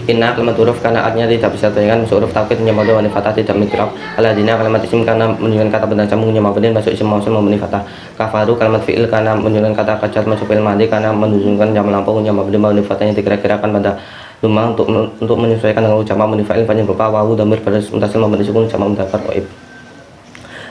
Inna kalimat huruf karena artinya tidak bisa dibayangkan masuk huruf taukid menyebabkan mabni fathah tidak memiliki i'rab. Aladina kalimat isim karena menunjukkan kata benda jamu mabni masuk isim mausul mabni fathah. Kafaru kalimat fi'il karena menunjukkan kata kajar masuk fi'il madhi karena menunjukkan jam lampau mabni fathah yang dikira-kirakan pada lumah untuk menyesuaikan dengan ucapan mabni fa'il fa'il berupa wawu dhamir pada mutasil mabni sukun sama mudzakkar ghaib.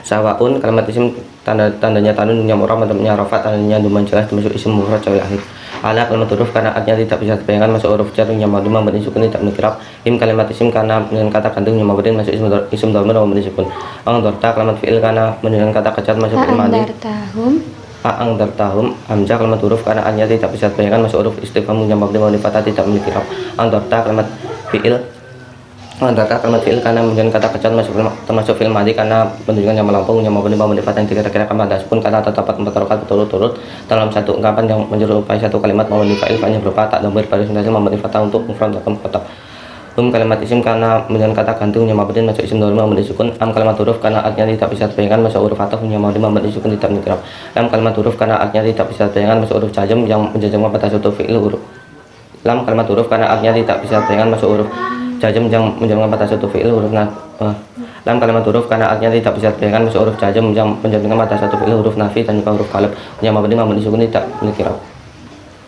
Sawaun kalimat isim tandanya tanun yang muram atau rafat tandanya duman jelas masuk isim mufrad jawil akhir. Ala kalimat huruf karena artinya tidak bisa dibayangkan masuk huruf jar yang mabni mabni sukun tidak menirab. Im kalimat isim karena dengan kata gantung yang mabni masuk isim dhamir mabni sukun. Angdarta kalimat fi'il karena dengan kata kacat masuk fi'il madhi. Angdartahum hamzah kalimat huruf karena artinya tidak bisa dibayangkan masuk huruf istifham yang mabni mabni fathah tidak memiliki i'rab. Angdarta kalimat fi'il kalimat fi'il karena menunjukkan kata kecat termasuk fi'il madhi karena menunjukkan yang melampau yang mabni mabni fathah yang dikira-kirakan pada sukun kata terdapat 4 rakaat berturut-turut dalam satu ungkapan yang menyerupai satu kalimat mabni fa'il fa'ilnya berupa tak dhamir pada mutasil mabni fathah untuk mufrad dalam kata. Kalimat isim karena menunjukkan kata gantung yang mabni masuk isim dhamir mabni sukun. Kalimat huruf karena artinya tidak bisa dibayangkan masuk huruf ataf yang mabni mabni sukun tidak menirab. Kalimat huruf karena artinya tidak bisa dibayangkan masuk huruf jazm yang menjazmkan pada suatu fi'il huruf. Kalimat huruf karena artinya tidak bisa dibayangkan masuk huruf jazm yang menjadikan pada satu fi'il huruf dalam kalimat huruf karena artinya tidak bisa dibayangkan masuk huruf jazm yang menjadikan pada satu fi'il huruf nafi dan juga huruf qalb yang mabni sukun tidak memiliki i'rab.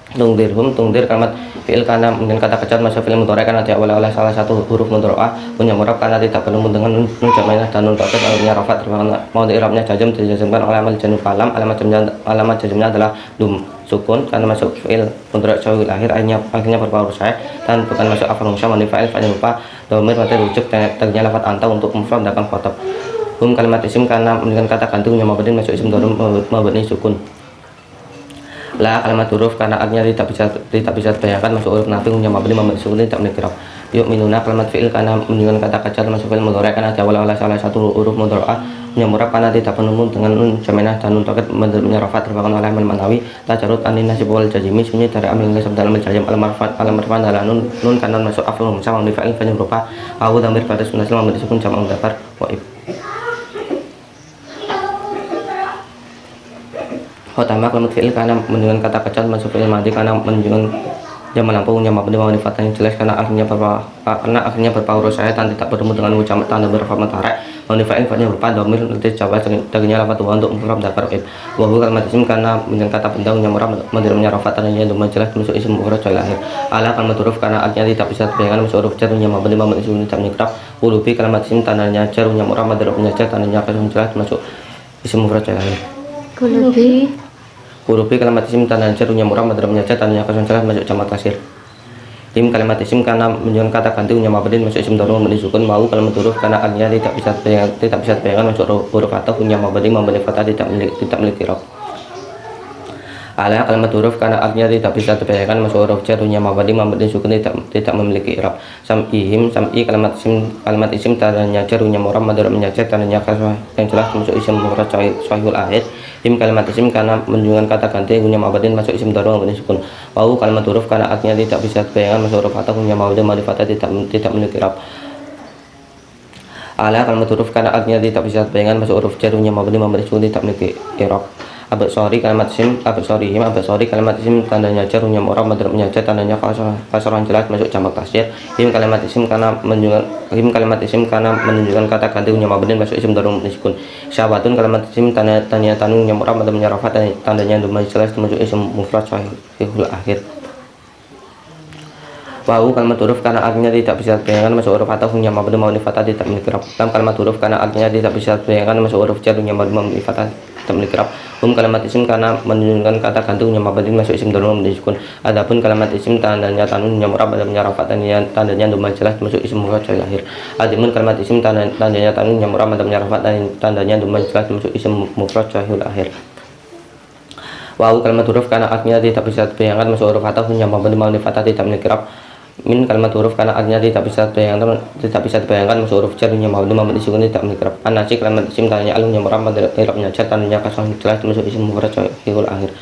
Tungdir kalimat fi'il karena dengan kata kecat masuk fi'il mudhari karena diawali oleh salah satu huruf mudhari'ah punya murab karena tidak bertemu dengan nun jamaah dan nun taukid alaminya rafat mau i'rabnya jazm dijazmkan oleh amal janub falam alamat jazmnya adalah dum sukun karena masuk fi'il mudhari' jawil akhir akhirnya berpaur saya dan bukan masuk afal musyam mani fa'il fa'il lupa dhamir mati rujuk tadinya lafaz anta untuk mufrad dan khotab. Kalimat isim karena menunjukkan kata gantung yang mabni masuk isim dhamir mabni sukun. La kalimat huruf karena artinya tidak bisa dibayangkan masuk huruf nafi yang mabni sukun tidak memiliki i'rab. Yu'minuna kalimat fi'il karena menunjukkan kata kajar masuk fi'il mudhari karena diawali oleh salah satu huruf mudhari'ah yang murab karena tidak bertemu dengan nun jamaah dan nun taukid menjadikan rafat terbakan oleh amal manawi tajarut anin nasib wal jazimi sunyi dari amal nasab dalam jazim al marfat adalah nun karena masuk afal sama mabni fa'il fa'il berupa awu dhamir pada mutasil mabni sukun jamak mudzakkar ghaib. Pertama kalimat fi'il karena menunjukkan kata kecat masuk fi'il madhi karena menunjukkan yang melampau yang mabni mabni fathah yang jelas karena akhirnya berpaur saya dan tidak bertemu dengan ucapan tanda berfat mutarak mabni fa'il fa'ilnya berupa dhamir nanti jawab dagingnya lafaz wa untuk mufrad dzakar ib wa huwa kalimat isim karena menunjukkan kata benda yang murab mendirnya rafat tandanya dhamir jelas masuk isim mufrad jawil akhir. Ala kalimat huruf karena artinya tidak bisa dibayangkan masuk huruf jar yang mabni sukun tidak menyikraf. Ulubi kalimat isim tandanya jar yang murab mendirnya jar tandanya kasih jelas masuk isim mufrad jawil akhir. Hurufi kalimat isim tanda jar yang murah madrabnya jar tandanya kasih jelas masuk jamak kasir. Im kalimat isim karena menunjukkan kata gantung yang mabni masuk isim dhamir mabni sukun. Mau kalimat huruf karena artinya tidak bisa dibayangkan masuk huruf ataf yang mabni fathah tidak memiliki i'rab. Ala kalimat huruf karena artinya tidak bisa dibayangkan masuk huruf jar yang mabni sukun tidak memiliki i'rab. Sam'i kalimat isim tandanya jar yang murah madrabnya jar tandanya kasih yang jelas masuk isim mufrad sahihul akhir. Im kalimat isim karena menunjukkan kata ganti yang mabni masuk isim dhamir mabni sukun. Wau kalimat huruf karena artinya tidak bisa dibayangkan masuk huruf ataf yang mabni fathah tidak memiliki i'rab. Ala kalimat huruf karena artinya tidak bisa dibayangkan masuk huruf jar yang mabni sukun tidak memiliki i'rab. Absori kalimat isim kalimat isim tandanya jar yang murab madrabnya jar tandanya kasran jelas masuk jamak taksir. Im kalimat isim karena menunjukkan kata ganti yang mabni masuk isim dhamir mabni sukun. Syawatun kalimat isim tandanya tanun yang murab madrabnya rafat tandanya duman jelas masuk isim mufrad sahihul akhir. Wau kalimat huruf karena artinya tidak bisa dibayangkan masuk huruf ataf yang mabni fathah tidak memiliki i'rab. Kalimat huruf karena artinya tidak bisa dibayangkan masuk huruf jar yang mabni fathah tidak memiliki i'rab. Kalimat isim karena menunjukkan kata gantung yang mabni masuk isim dhamir mabni sukun. Adapun kalimat isim tandanya tanun yang murab madrabnya rafat tandanya duman jelas masuk isim mufrad jawil akhir. Adimun kalimat isim tandanya tanun yang murab madrabnya rafat tandanya duman jelas masuk isim mufrad jawil akhir. Wau kalimat huruf karena artinya tidak bisa dibayangkan masuk huruf ataf yang mabni fathah tidak memiliki i'rab. Min kalimat huruf karena artinya tidak bisa dibayangkan masuk huruf jar yang mabni sukun tidak memiliki i'rab. An-nasi kalimat isim tandanya alun yang murab madrabnya jar tandanya kasih jelas masuk isim mufrad sahihul akhir.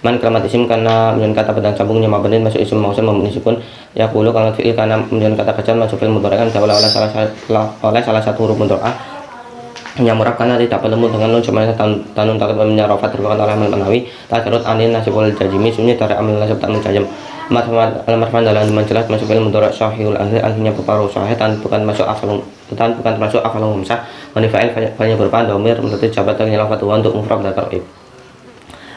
Man kalimat isim karena menunjukkan kata pedang sambungnya mabni masuk isim mausul memberi sukun. Yaqulu kalimat fi'il karena menunjukkan kata kecil masuk fi'il mudhari kan oleh salah satu huruf mudhari yang murab karena tidak bertemu dengan nun cuma tanun takut mempunyai rafat terbukan oleh amal manawi tajarut anin nasib wal jazimi sunyi dari amal nasib tak menjajam al-marfan dalam menjelas masuk ilmu mudarat sahihul akhir akhirnya berparuh sahih dan bukan masuk bukan termasuk afalun hamsah manifa'il banyak berupa domir menjadi jabat dengan lafaz untuk mufrad dan tarif.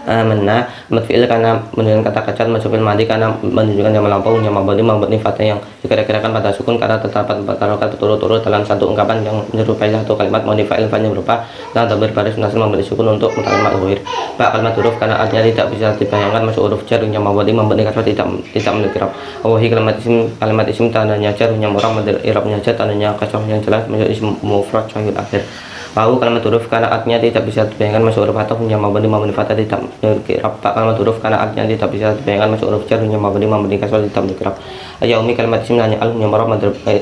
Amanna fi'il karena menunjukkan kata kacat masuk fi'il madi karena menunjukkan yang melampau yang mabni fatah yang dikira-kirakan pada sukun karena terdapat tarokat berturut-turut dalam satu ungkapan yang menyerupai satu kalimat modifa'il banyak berupa dan tabir baris nasil memberi sukun untuk kalimat zuhir. Kalimat huruf karena artinya tidak bisa dibayangkan masuk huruf jar yang mabni kasrah tidak memiliki rab. Wahi kalimat isim tandanya jar yang orang irabnya jar tandanya kasrah yang jelas masuk isim mufrad sahih akhir. Lalu kalimat huruf karena artinya tidak bisa dibayangkan masuk huruf atau punya mabni fatah tidak memiliki rab. Kalimat huruf karena artinya tidak bisa dibayangkan masuk huruf jar punya mabni kasrah tidak memiliki rab. Yaumi kalimat isim tanya al punya marab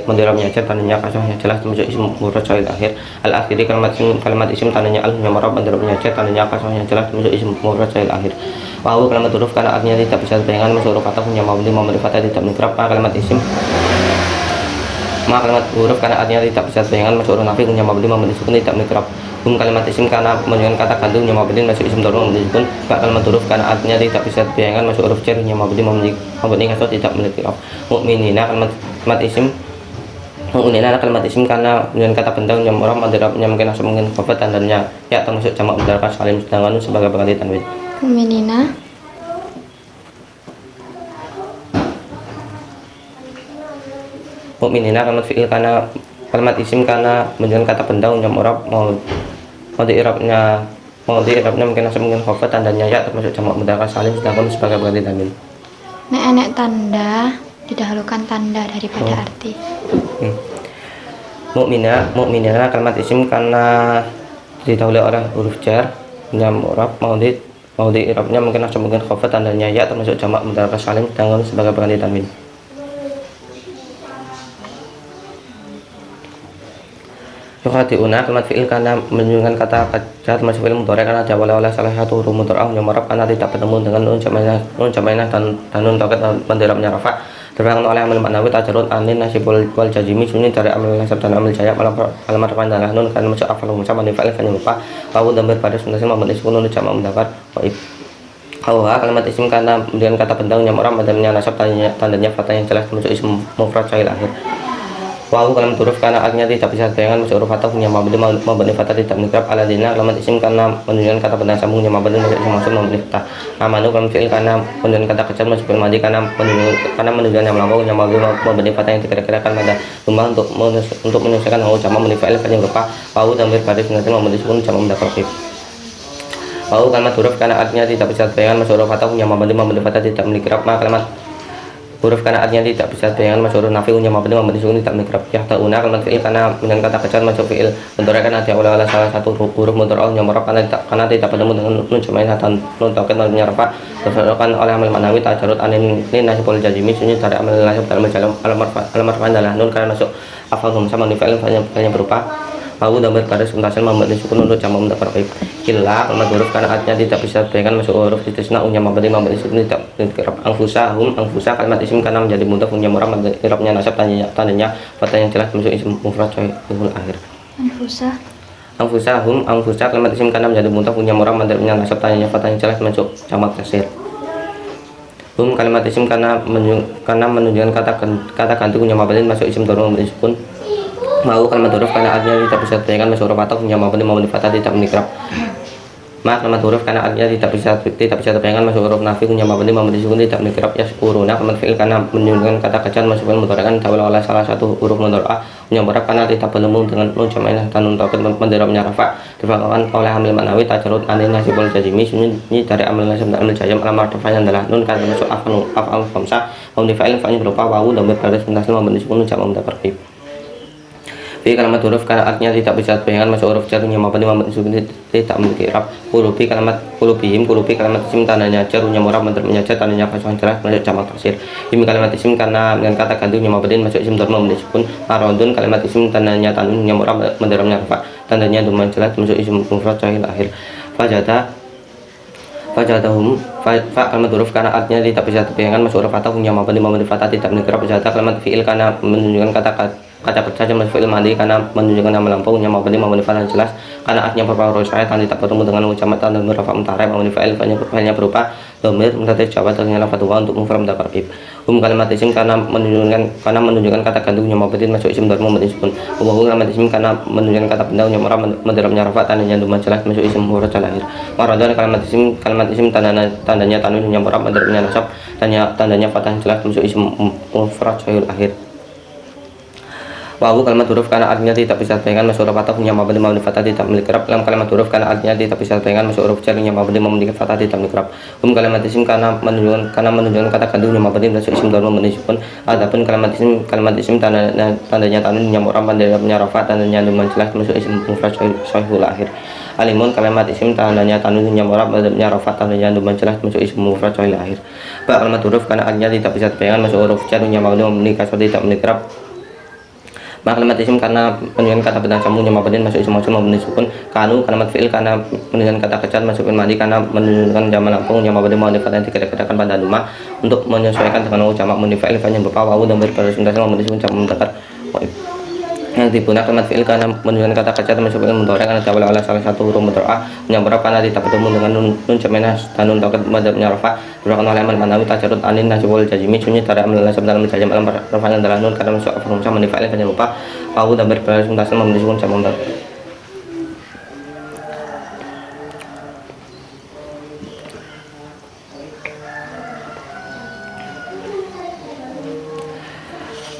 mendirabnya jar tandanya kasrah yang jelas masuk isim mufrad sahih akhir. Al akhiri kalimat isim tandanya al punya marab mendirabnya jar tandanya kasrah yang jelas masuk isim mufrad sahih akhir. Lalu kalimat huruf karena artinya tidak bisa dibayangkan masuk huruf atau punya mabni fatah tidak memiliki rab. Kalimat isim kalimat huruf karena artinya tidak bisa dibayangkan masuk huruf nafi punya mabni sukun tidak memiliki rab. Kalimat isim karena menunjukkan kata gantung yang mabni masuk isim dorong memberi sukun. Kalimat huruf karena artinya tidak bisa dibayangkan masuk huruf jar yang mabni kasrah tidak memiliki rab. Mukminina kalimat isim karena menunjukkan kata bentang yang orang madirabnya mungkin asal mungkin khafat tandanya ya termasuk jamak mudzakkar salim sedangkan sebagai pengganti tanwin. Mukminina Mukminina kalimat fi'il karena kalimat isim karena menunjukkan kata bentang yang orang mau diirabnya mungkin asal mungkin khafat tandanya ya termasuk jamak mudzakkar salim sedangkan sebagai pengganti tanwin. enek tanda didahulukan tanda daripada arti. Mukminina kalimat isim karena didahului oleh huruf jar yang murab mau diirabnya mungkin asal mungkin khafat tandanya ya termasuk jamak mudzakkar salim sedangkan sebagai pengganti tanwin. Yukhadi'una kalimat fi'il karena menunjukkan kata kacat masuk fi'il mudhari karena diawali oleh salah satu huruf mudhari yang murab karena tidak bertemu dengan nun jamainah dan nun taukid mendirabnya rafa. Terangkan oleh amal maknawi tajarud anin nasib wal jazimi sunyi dari amal nasab dan amal jaya kalimat pandalah nun karena masuk afal sama di fa'il kan lupa lalu damir pada sunnasil memberi sukun nun jamak mudzakkar waib. Kalimat isim karena menunjukkan kata bentang yang murab mendirabnya nasab tandanya fathah yang jelas masuk isim mufrad sahih akhir. Wahu kalimat huruf karena artinya tidak bisa dibayangkan masuk huruf atau punya mabni fatah tidak mengikrab aladina kalimat isim karena menunjukkan kata bentang sambungnya mabni masuk isim maksud mabni fatah. Amanu kalimat fi'il karena menunjukkan kata kecil masuk fi'il madi karena menunjukkan yang melampau yang mabni fatah yang dikira-kirakan pada rumah untuk menyelesaikan huruf jamak mabni fa'il yang berupa wahu dan baris nanti mabni sukun jamak mudzakkar. Wahu kalimat huruf karena artinya tidak bisa dibayangkan masuk huruf atau punya mabni fatah tidak mengikrab kalimat huruf karena artinya tidak bisa dibayangkan masuk huruf nafi punya mabni sukun tidak mengikrab. Ya ta'una kalimat fi'il karena dengan kata kecil masuk fi'il mudhari karena diawali oleh salah satu huruf mudhari yang murab karena tidak bertemu dengan nun jamainah dan nun taukid mabni rafa. Terangkan oleh amal maknawi tajarud anin nasib wal jazimi sunyi dari amal nasib dalam jalan al-marfan adalah nun karena masuk afal sama di fi'il banyak berupa lalu damir baris untasil memberi sukun untuk jamak mudzakkar ghaib. Illa kalimat huruf karena artinya tidak bisa dibayangkan masuk huruf istisna unya memberi sukun tidak mengikrab. Angfusa kalimat isim karena menjadi mudhaf punya murab irabnya nasab tandanya fathah yang jelas masuk isim mufrad sahih akhir. Angfusa kalimat isim karena menjadi mudhaf punya murab irabnya nasab tandanya fathah yang jelas masuk jamak taksir. Kalimat isim karena menunjukkan kata ganti punya mabni masuk isim dorong memberi sukun. Mau kalimat huruf karena artinya tidak bisa dibayangkan masuk huruf atau punya mabni fatah tidak mengikrab. Kalimat huruf karena artinya tidak bisa dibayangkan masuk huruf nafi punya mabni sukun tidak mengikrab. Ya uruna kalimat fi'il karena menunjukkan kata kecil masuk fi'il mudhari kan diawali oleh salah satu huruf mudhari punya murab karena tidak bertemu dengan nun jamainah dan nun taukid mendirabnya rafa. Terangkan oleh amil maknawi tajarud anin nasib wal jazimi sunyi dari amal nasab dan amal jazam alamar tafanya adalah nun karena masuk afal khamsah mabni fa'il berupa wawu damir baris muntasil mabni sukun jamak mudzakkar ghaib. Kalimat huruf karena artinya tidak bisa dibayangkan masuk huruf jar yang mabni sukun tidak memiliki rab. Kulubi kalimat kalimat isim tandanya jar yang murab menternya jar tandanya kasrah jelas masuk jamak taksir. Ini kalimat isim karena dengan kata ganti yang mabni masuk isim dharma mabni sukun. Maradun kalimat isim tandanya tanwin yang murab menternya rafa tandanya dhamma jelas masuk isim mufrad sahih akhir. fajadahum fa kalimat huruf karena artinya tidak bisa dibayangkan masuk huruf atau punya mabni mabni fatah tidak menikra fajada kalimat fi'il karena menunjukkan kata kerja masuk fi'il madi karena menunjukkan yang melampau punya mabni mabni fatah jelas karena artinya berupa rosyah dan tidak bertemu dengan ucapan dan berapa mutarai mabni fa'ilnya berupa domir mutatis jawa ternyata fatwa untuk mufrad mudzakkar kalimat isim karena menunjukkan kata gantung yang mabni masuk isim dharma mudzakkar kalimat isim karena menunjukkan kata benda yang murah mendalamnya rafa tandanya duma jelas masuk isim mufrad lahir maradan kalimat isim tandanya tanwin yang murah mendalamnya nasab tandanya fathah jelas masuk isim mufrad lahir. Wawu kalimat huruf karena artinya tidak bisa dibayangkan masuk huruf atau punya mabni mabni fathah tidak memiliki rab. Lam kalimat huruf karena artinya tidak bisa dibayangkan masuk huruf jar yang mabni memiliki fathah tidak memiliki rab. Kalimat isim karena menunjukkan kata gantung yang mabni masuk isim dharma meskipun adapun kalimat isim tandanya tanwin yang murah mendalamnya rafa tandanya duma jelas masuk isim mufrad sahihul akhir. Alimun kalimat isim tandanya tanwin yang murah mendalamnya rafa tandanya duma jelas masuk isim mufrad sahihul akhir. Ba kalimat huruf karena artinya tidak bisa dibayangkan masuk huruf jar yang mabni memiliki kasrah tidak memiliki rab. Kalimat isim karena menunjukkan kata benda sambung yang mabni masuk isim mausul mabni sukun kanu kalimat fi'il karena menunjukkan kata kecat masuk fi'il madi karena menunjukkan jamak lampung yang mabni mabni fathah dikatakan pada duma untuk menyesuaikan dengan jamak mudzakkar yang berupa wawu dan berperinsipasi mabni sukun jamak mudzakkar yang digunakan kalimat fi'il karena menunjukkan kata kecat masuk fi'il mudhari karena diawali oleh salah satu huruf mudhari yang berapa karena tidak bertemu dengan nun jaminah dan nun taukid madzhabnya rafa berakan oleh man manawi tajarud anin najwal jazimi sunyi tara amal dalam menjajam alam rafa'an adalah nun karena masuk afrum sama menifa'il hanya lupa wawu dan berperinsipasi mabni sukun jamak mudzakkar.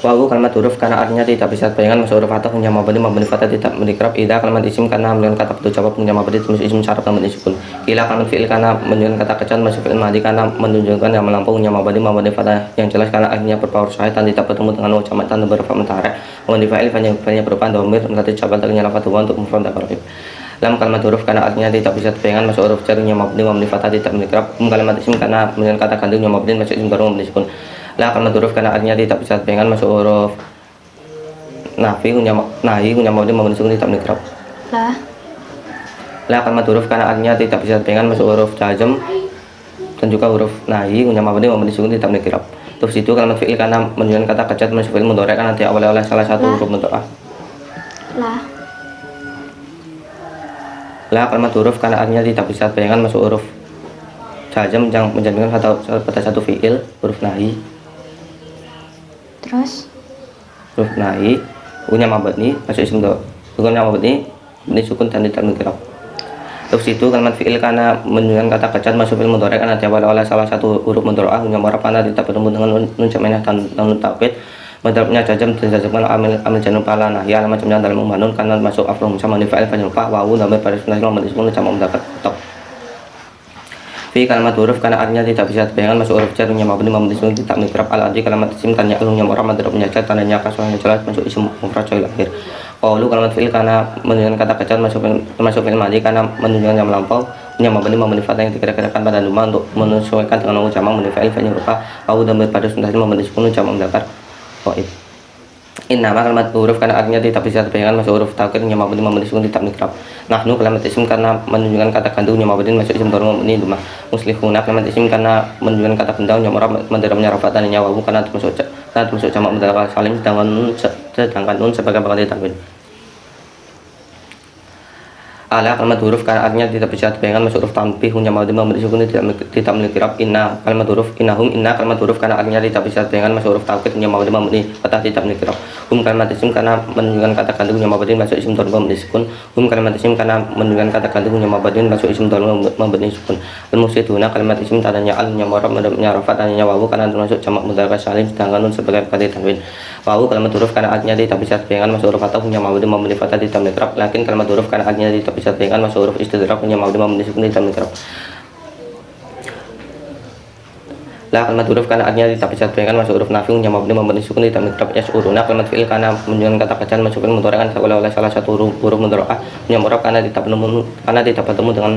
Wawu kalimat huruf karena artinya tidak bisa dibayangkan masuk huruf atau punya mabni fathah tidak memiliki rab. Ida kalimat isim karena menunjukkan kata betul jawab punya mabni masuk isim syarat dan sukun. Kila kalimat fi'il karena menunjukkan kata kecan masuk fi'il madi karena menunjukkan yang melampau punya mabni fathah yang jelas karena artinya berpower syahid dan tidak bertemu dengan ucapan dan beberapa mutaharrik. Mabni fa'il banyak berupa domir berarti jawab ternyata fatwa untuk mufrad mudzakkar. Lam kalimat huruf karena artinya tidak bisa dibayangkan masuk huruf jar yang mabni fathah tidak memiliki rab. Kalimat isim karena menunjukkan kata gantung yang mabni masuk isim dharma mabni sukun. La kalimat huruf karena artinya tidak bisa dibayangkan masuk huruf nafi punya mabni sukun tidak memiliki rab. La kalimat huruf karena artinya tidak bisa dibayangkan masuk huruf jazm dan juga huruf nahi punya mabni sukun tidak memiliki rab. Terus itu kalimat fi'il karena menunjukkan kata kecat masuk fi'il mudhari karena diawali oleh salah satu huruf mudhari. La kalimat huruf karena artinya tidak bisa dibayangkan masuk huruf jazm yang menjadikan pada satu fi'il huruf nahi. Terus Huruf nahi punya mabni masuk isim bukannya mabni sukun dan tidak memiliki rab. Terus itu kalimat fi'il karena menunjukkan kata kecat masuk fi'il mudhari karena diawali oleh salah satu huruf mudhari punya murab karena tidak bertemu dengan nun jaminah dan nun taukid madzhabnya jazm dan jazmkan amil janub ala nahi alamat jami'an dalam membangun karena masuk afrum sama fa'il lupa wawu dan berperinsipasi mabni sukun jamak mudzakkar top. Fi kalimat huruf karena artinya tidak bisa dibayangkan masuk huruf jar yang mabni sukun tidak memiliki rab. Al adhi kalimat isim tanya yang murab madzhabnya jar tandanya kasrah yang jelas masuk isim mufrad lahir. Qaulu kalimat fi'il karena menunjukkan kata kecat masuk fi'il madi karena menunjukkan yang melampau punya mabni fathah yang dikira-kirakan pada duma untuk menyesuaikan dengan jamak mudzakkar fa'il berupa wawu dan berperinsipasi mabni sukun jamak mudzakkar ghaib. Innama kalimat huruf karena artinya tidak bisa dibayangkan masuk huruf taukid yang mabni sukun tidak memiliki rab. Nahnu kalimat isim karena menunjukkan kata gantung yang mabni masuk isim dharma mabni duma. Muslihuna kalimat isim karena menunjukkan kata benda yang murab mendalamnya rafa dan wawu karena termasuk jamak mudzakkar salim sedangkan nun sebagai pengganti tanwin. Ala kalimat huruf karena artinya tidak bisa dibayangkan masuk huruf tanbih yang mabni sukun tidak memiliki rab. Inna kalimat huruf inna kalimat huruf karena artinya tidak bisa dibayangkan masuk huruf taukid yang mabni fathah tidak memiliki rab. Kalimat isim karena menunjukkan kata gantung yang mabni masuk isim dharma mabni sukun. Kalimat isim karena menunjukkan kata gantung yang mabni masuk isim dharma mabni sukun. Al-mufsiduna kalimat isim tandanya al yang murab mendalamnya rafa tandanya wawu karena termasuk jamak mudzakkar salim sedangkan nun sebagai pengganti tanwin. Wawu kalimat huruf karena artinya tidak bisa dibayangkan masuk huruf atau yang mabni fathah tidak memiliki rab. Lakin kalimat huruf karena artinya tidak bisa dibayangkan masuk huruf istidrak yang mabni sukun tidak memiliki rab. La kalimat huruf karena artinya tidak bisa dibayangkan masuk huruf nafi yang mabni sukun tidak memiliki rab. Yas'uruna kalimat fi'il karena menunjukkan kata kecan masuk fi'il mudhari kan oleh salah satu huruf mudhari yang murab karena tidak bertemu dengan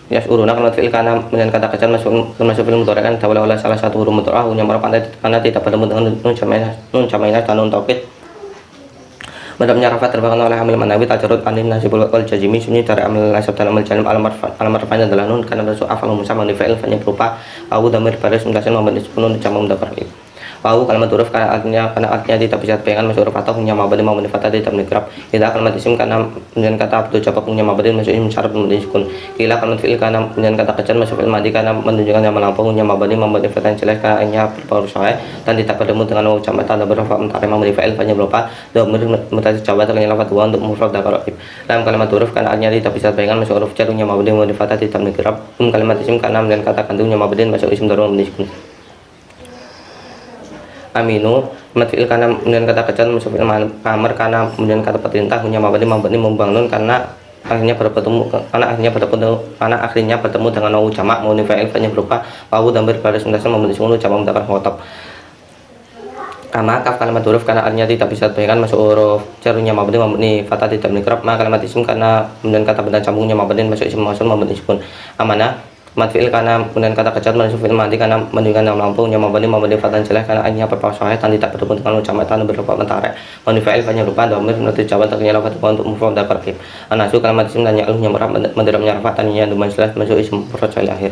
yas'uruna kalimat fi'il karena menunjukkan kata kecan masuk fi'il mudhari kan oleh salah satu huruf mudhari yang murab karena tidak bertemu dengan nun jaminah dan nun taukid Madhabnya Rafat terbakan oleh Hamil Manawi tajarud anin nasibul wal jazimi sunyi dari amil nasab dan amil jalim alamarfanya adalah nun karena rasul afal musa manifa'il fanya berupa au damir baris mutasil mamad ispunun jamu mudakar Wau kalimat huruf karena artinya tidak bisa dibayangkan masuk huruf atau punya mabadi mau menifata tidak menikrab. Tidak kalimat isim karena menjadi kata betul jawab punya mabadi masuk isim syarat menjadi sukun. Kila kalimat fi'il karena menjadi kata kejar masuk fi'il madi karena menunjukkan yang melampau punya mabadi mau menifata jelas karena hanya berbaur soal dan tidak bertemu dengan wau jamak tanda berapa mentari mau menifa'il hanya berupa domir mutasi jawa terkait lafaz wa untuk mufrad dan qarib. Dalam kalimat huruf karena artinya tidak bisa dibayangkan masuk huruf jar punya mabadi mau menifata tidak menikrab. Kalimat isim karena menjadi kata kandungnya mabadi masuk isim darul menjadi sukun. Aminu kalimat fi'il karena kemudian kata kejar masuk fi'il amr karena kemudian kata perintah punya mabani membangun karena akhirnya bertemu dengan wawu jamak mau fa'il fa'ilnya berupa wawu dan berbaris mutasil membentuk sunu jamak mudzakkar khotab. Kama kaf kalimat huruf karena artinya tidak bisa dibayangkan masuk huruf jarnya mabani fatah tidak menikrab. Ma kalimat isim karena kemudian kata benda sambungnya mabani masuk isim mausul membentuk sukun. Amanah kalimat fi'il karena kemudian kata kejar masuk fi'il madi karena menunjukkan yang melampau yang mabani fatan jelas karena akhirnya berpausahaya dan tidak bertemu dengan ucapan dan berupa mentara mabani fa'il fa'ilnya berupa domir menurut jawaban terkait lafaz untuk mufrad dan qarib. Anasu kalimat isim dan ya'luh yang merah mendirapnya rafatan yang jelas masuk isim mufrad akhir.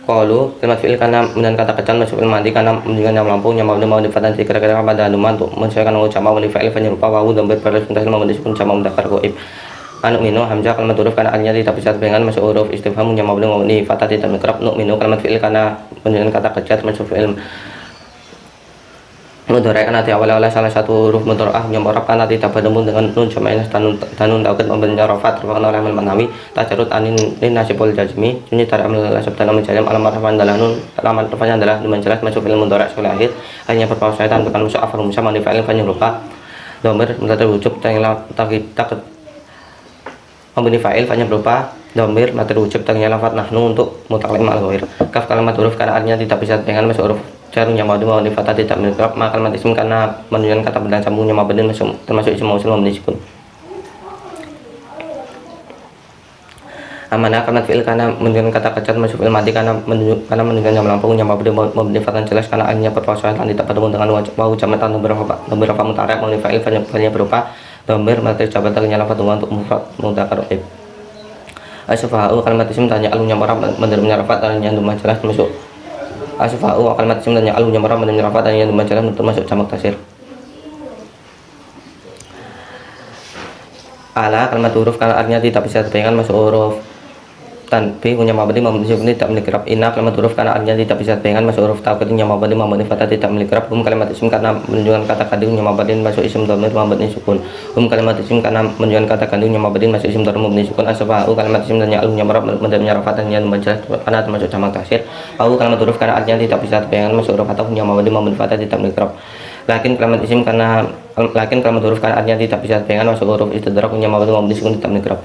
Qalu kalimat fi'il karena kemudian kata kejar masuk fi'il madi karena menunjukkan yang melampau yang mabani fatan dikira-kira pada anuman untuk menyesuaikan ucapan mabani fa'il fa'ilnya berupa wawu domir baris mutasil membentuk sukun jamak mudzakkar ghaib. Minu hamzah kalimat huruf karena artinya tidak bisa dibayangkan masuk huruf istifham yang mabni mabni fatah tidak mikrab. Minu kalimat fi'il karena menunjukkan kata kejar masuk fi'il mudhari karena diawali oleh salah satu huruf mudhara'ah yang mu'rab karena tidak bertemu dengan nun jama'in dan nun taukid membentuk rafat terbakan oleh Hamil Manawi tajarud anin nasibul jazmi sunyi dari amil nasab dan amil jalim alamat rafan adalah nun alamat rafanya adalah nun jelas masuk fi'il mudhari sekali akhir hanya berpausaitan bukan masuk afal musa mani fa'il fa'ilnya berupa domir mutatir wujub memberi fa'il fa'ilnya berupa domir materi wujud tengahnya lafaz nahnu untuk mutakallim al-ghair. Kaf kalimat huruf karena artinya tidak bisa dengan masuk huruf jar yang madu mau fatah tidak menikrab. Ma kalimat isim karena menunjukkan kata benda sambungnya mabni termasuk isim mausul memiliki sukun. Amanah kalimat fi'il karena menunjukkan kata kejar masuk fi'il madi karena menunjukkan yang melampau yang mabni fatan jelas karena artinya berpausaian dan tidak bertemu dengan wawu jamak dan beberapa mutarak memiliki fa'ilnya berupa domir materi jabat terkait lafaz untuk mufrad mudzakkar ghaib. Asfa'u kalimat isim tanya alunya marah mendermnya rafat dan yang jelas masuk asfa'u kalimat isim tanya alunya marah mendermnya rafat dan yang jelas termasuk jamak taksir. Ala kalimat huruf karena artinya tidak bisa dibayangkan masuk huruf tanbih punya mabadi membentuk ini tidak menikrab. Ina kalimat huruf karena artinya tidak bisa dibayangkan masuk huruf taukid punya mabadi fatah tidak menikrab. Kalimat isim karena menunjukkan kata kandungnya mabadi masuk isim dhamir mabni sukun. Kalimat isim karena menunjukkan kata kandungnya mabadi masuk isim dhamir mabni sukun. Asfa'u kalimat isim dan ya'lunya marab mendalamnya rafatan yang menjelas karena termasuk jamak taksir. Au kalimat huruf karena artinya tidak bisa dibayangkan masuk huruf atau punya mabadi fatah tidak menikrab. Lakin kalimat huruf karena artinya tidak bisa dibayangkan masuk huruf istidrak punya mabni sukun tidak menikrab.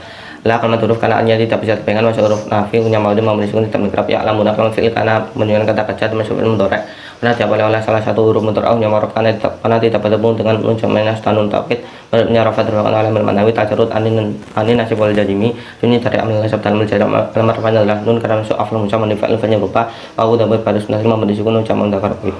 La kalimat huruf karena artinya tidak bisa dibayangkan masuk huruf nafi punya mabni sukun tidak menikrab. Ya alamuna kalimat fi'il karena menunjukkan kata kejar masuk fi'il mudhari karena diawali oleh salah satu huruf mudhari yang mu'rab karena tidak bertemu dengan nun jama'in dan nun taukid menurutnya rafat terbakan oleh Hamil Manawi tajarud anin nasib wal jazimi sunyi dari amil nasab dan amil jarim alamat rafanya adalah nun karena masuk afal musa manifa'il fa'ilnya berupa wawu dan berbaris mutasil membentuk sukun jamak mudzakkar ghaib.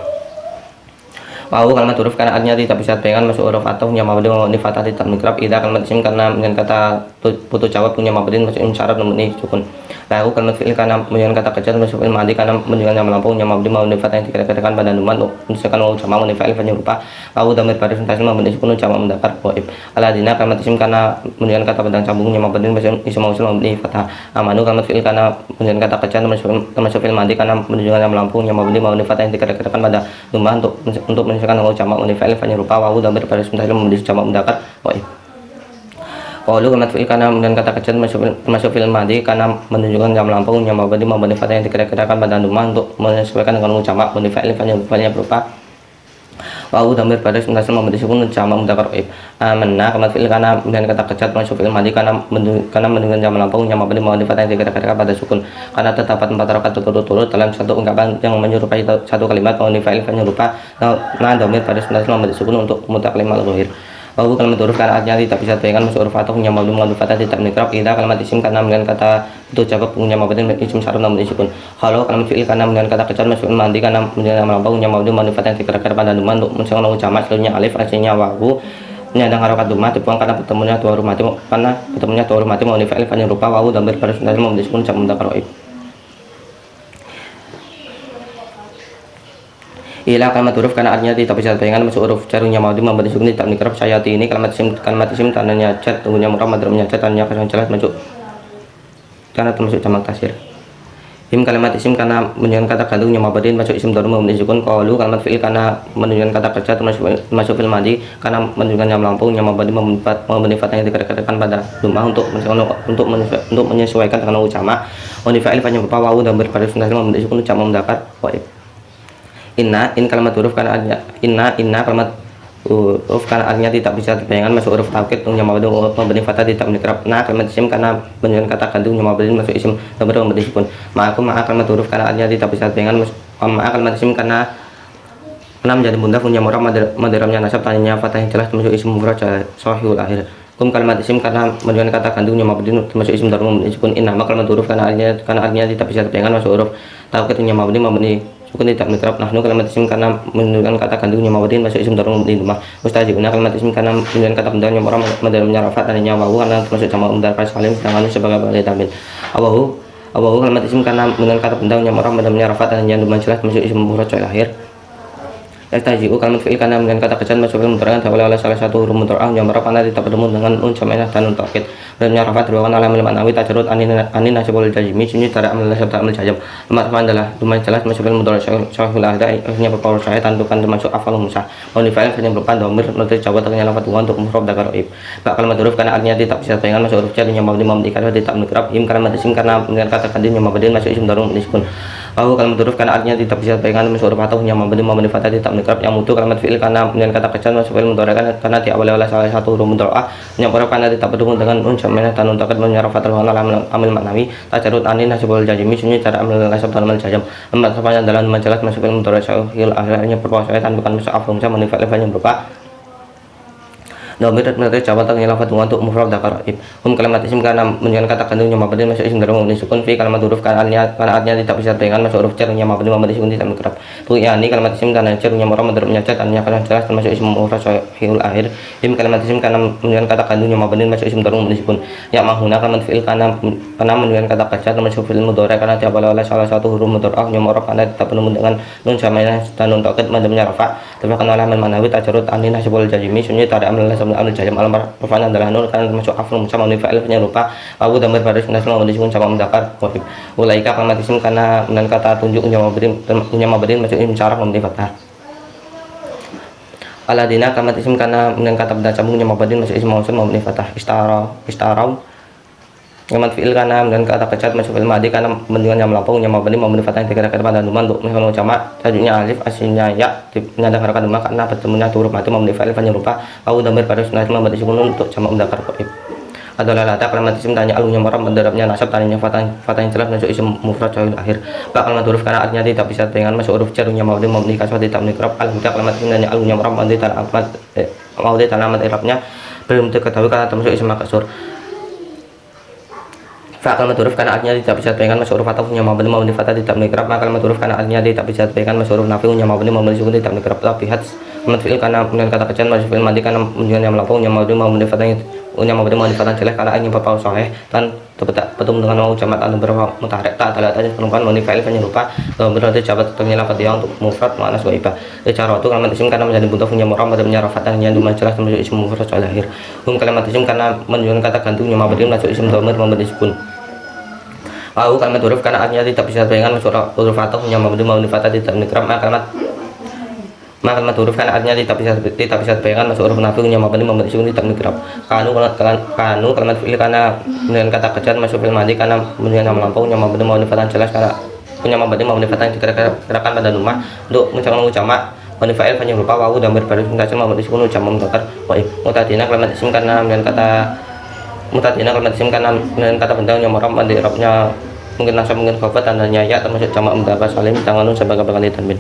Wawu kalimat huruf karena artinya tidak bisa dibayangkan masuk huruf atau punya mabni fatah tidak menikrab. Idza kalimat isim karena dengan kata butuh jawab punya mabni masuk isim syarat memiliki sukun. Lalu kalimat fi'il karena menunjukkan kata kejar masuk fi'il madi karena menunjukkan yang melampau punya mabni fatah yang dikatakan pada numan untuk menunjukkan wawu jamak mabni fa'il fa'ilnya berupa wawu damir baris mutasil membentuk sukun jamak mudzakkar ghaib. Aladina kalimat isim karena menunjukkan kata benda sambungnya mabni masuk isim mausul mabni fatah. Amanu kalimat fi'il karena menunjukkan kata kejar termasuk fi'il madi karena menunjukkan yang melampau punya mabni fatah yang dikatakan pada numan untuk menunjukkan wawu jamak mabni fa'il fa'ilnya berupa wawu damir baris mutasil membentuk jamak mudzakkar ghaib. Qalu kalimat fi'il karena kemudian kata kejar masuk fi'il madi karena menunjukkan yang melampau yang mabni fatah yang dikira-kirakan pada numah untuk menyesuaikan dengan jamak mabni fa'il fa'ilnya berupa wawu damir baris mutasil membentuk sukun jamak mudzakkar ghaib. Amanna kalimat fi'il karena kemudian kata kejar masuk fi'il madi karena menunjukkan yang melampau yang mabni fatah yang dikira-kirakan pada sukun karena terdapat 4 rakaat berturut-turut dalam satu ungkapan yang menyerupai satu kalimat mabni fa'il fa'ilnya berupa damir baris mutasil membentuk sukun untuk mutakallim al-ghair. Wawu kalimat huruf karena artinya tidak bisa dibayangkan masuk huruf atau punya mabni mabni fatah tidak menikrab. Ida kalimat isim karena dengan kata itu jawab punya mabni isim syarat namun isim. Kalau kalimat fi'il karena dengan kata kejar masuk mandi karena dengan melampau punya mabni mabni fatah yang dikira-kira pada duma untuk mencakup jamak seluruhnya alif aslinya wawu menyandang harokat duma dibuang karena bertemunya dua huruf mati mabni fa'il yang rupa wawu dan berbaris dari mabni isim jamak mudzakkar ghaib. Ila kalimat huruf karena artinya tidak bisa dibayangkan masuk huruf jarunya mabni mabni sukun tidak menikrab. Sayati ini kalimat isim tandanya cat tunggunya murah madrumnya cat tandanya kasih jelas masuk karena termasuk jamak taksir. Him kalimat isim karena menunjukkan kata gantungnya mabni masuk isim dharum mabni sukun. Qalu kalimat fi'il karena menunjukkan kata kerja termasuk fil madi karena menunjukkan yang melampau yang mabni mabni fatah yang dikatakan pada lumah untuk menyesuaikan dengan jamak. Mabni fa'il fanya berupa wawu dan berbaris nasab mabni sukun jamak mudzakkar ghaib. Inna kalimat huruf karena artinya inna kalimat huruf karena artinya tidak bisa dibayangkan masuk huruf taukid yang mabni fatah tidak menikrab. Nah kalimat isim karena menunjukkan kata gantung yang mabni masuk isim dhamir mabni sukun. Ma'a kalimat huruf karena artinya tidak bisa dibayangkan kalimat isim karena menjadi mudhaf punya murah madharamnya nasab tanya fatah yang jelas termasuk isim mufrad sahihul akhir. Kalimat isim karena menunjukkan kata gantung yang mabni termasuk isim dhamir mabni sukun. Inna kalimat huruf karena artinya tidak bisa dibayangkan masuk huruf taukid yang mabni sukun tidak menikrab. Nahnu kalimat isim karena menunjukkan kata gantungnya mabni masuk isim dharum di rumah. Mustajiuna kalimat isim karena menunjukkan kata bendanya murah madharamnya rafat tandanya wawu karena termasuk jamak mudzakkar salim sedangkan sebagai balik tamin. Awahu kalimat isim karena menunjukkan kata bendanya murah madharamnya rafat tandanya duma jelas termasuk isim mufrad lahir. Yastaji'u kalimat fi'il karena dengan kata kejan masuk fi'il mudhari' oleh salah satu huruf mudhari' yang berapa karena tidak bertemu dengan nun jamak dan nun taukid. Namanya rafat dibawakan oleh amal ma'nawi tajarrud anin nasibul jazmi sini dari amal nasab amal jazm. Lemah adalah lumayan jelas masuk fi'il mudhari' syahul ahda akhirnya berpower saya tandukan termasuk afal musah. Mabni fa'il hanya berupa dhamir nanti jawab ternyata lafaz wa untuk mufrad dzakar ghaib. Kalimat huruf karena artinya tidak bisa dibayangkan masuk huruf jar yang mabni karena tidak menikrab. Him kalimat isim karena dengan kata ganti yang mabni masuk isim dharum meskipun. Lalu kalimat huruf karena artinya tidak bisa dibayangkan masuk huruf atau yang mabni fatah tidak menikrab. Yang mutu kalimat fi'il karena dengan kata kejar masuk fi'il mudhari' karena diawali oleh salah satu huruf mudhari' yang berapa karena tidak bertemu dengan nun jamak dan nun taukid menyerap fathah amil maknawi tajarrud anin nasibul jazmi sunyi cara amil nasab dan amil jazm. Lembat sepanjang dalam menjelas masuk fi'il mudhari' syahil akhirnya berpuasa tandukan masuk afal musah mabni fa'il yang berupa dhamir nanti jawab ternyata lafaz untuk mufrad dzakar ghaib. Kalimat isim karena menunjukkan kata gantungnya mabni masuk isim dharum mabni sukun. Fi kalimat huruf karena artinya tidak bisa dibayangkan masuk huruf jar yang mabni sukun tidak menikrab. Bu yani kalimat isim karena jar yang murah madharamnya jar artinya karena jelas termasuk isim mufrad sahihul akhir. Him kalimat isim karena menunjukkan kata gantungnya mabni masuk isim dharum mabni sukun. Ya mahuna kalimat fi'il karena menunjukkan kata kejar termasuk fi'il mudhari' karena diawali oleh salah satu huruf mudhari' yang murah karena tidak bertemu dengan nun jamak dan nun taukid madharamnya rafa. Termasuk oleh amal manawi tajarrud anin nasibul jazmi sunyi dari amil amil jazm alam rafa'nya adalah nun karena termasuk afal musah mabni fa'il penyerupa wawu dhamir baris nasab mabni sukun jamak mudzakkar ghaib. Ulaika kalimat isim karena dengan kata tunjuk mabni masuk isim syarat mabni fathah. Aladina kalimat isim karena dengan kata benda sambung mabni masuk isim mausul mabni fathah. Istarau kalimat fi'il karena dengan kata kecat masuk fi'il madi karena menunjukkan yang melampau yang mabni fathah yang dikira-kira pada duma untuk mengenal jamak tajuknya alif aslinya ya menyandang harokat duma karena bertemunya huruf mati mabni fa'il penyerupa wawu dhamir baris nasab mabni sukun untuk jamak mudzakkar ghaib. Adalah lata kalimat isim tanya alunya murah mendarabnya nasab tanya fatah yang jelas masuk isim mufrad sahihul akhir. Kalimat huruf karena artinya tidak bisa dengan masuk huruf jar yang mabni kasrah tidak menikrab. Al-huda kalimat isim tanya alunya murah mabni alamat i'rabnya belum diketahui karena termasuk isim maksur. Kalimat huruf karena artinya tidak bisa dibayangkan masuk huruf atau yang mabni fatah tidak menikrab. Kalimat huruf karena artinya tidak bisa dibayangkan masuk huruf nafi yang mabni sukun tidak menikrab. Lihat kalimat fi'il karena dengan kata kejan masuk fi'il madi karena menunjukkan yang melampau yang mabni fatah yang mabni fatah jelas karena ingin berpaul sahih dan bertemu dengan wawu jamak dan beberapa mutaharrik tak ada atas perempuan mabni fa'il penyerupa berarti jabat ternyata lafaz dia untuk mufrad muannas wa ibah. Cara itu kalimat isim karena menjadi mudhaf yang murah madharamnya rafat dan yang duma jelas termasuk isim mufrad lahir. Kalimat isim karena menunjukkan kata gantungnya mabni masuk isim dhamir mabni sukun. Lalu kalimat huruf karena artinya tidak bisa dibayangkan masuk huruf atau yang mabni fatah tidak menikrab. Kalimat huruf karena artinya tidak bisa dibayangkan masuk huruf nafi yang mabni sukun tidak menikrab. Kanu kalimat fi'il karena dengan kata kejar masuk fi'il madi karena menunjukkan yang melampau yang mabni fatah jelas karena punya mabni fatah yang dikira-kirakan pada rumah untuk mencakup jamak mabni fa'il penyerupa wawu dhamir baris nasab mabni sukun jamak mudzakkar ghaib. Mutadina kalimat isim karena dengan kata benda yang murah mandi i'rabnya mungkin nasab mungkin khabar tandanya ya termasuk jamak mudzakkar salim tanganun sebagai bakal tanwin.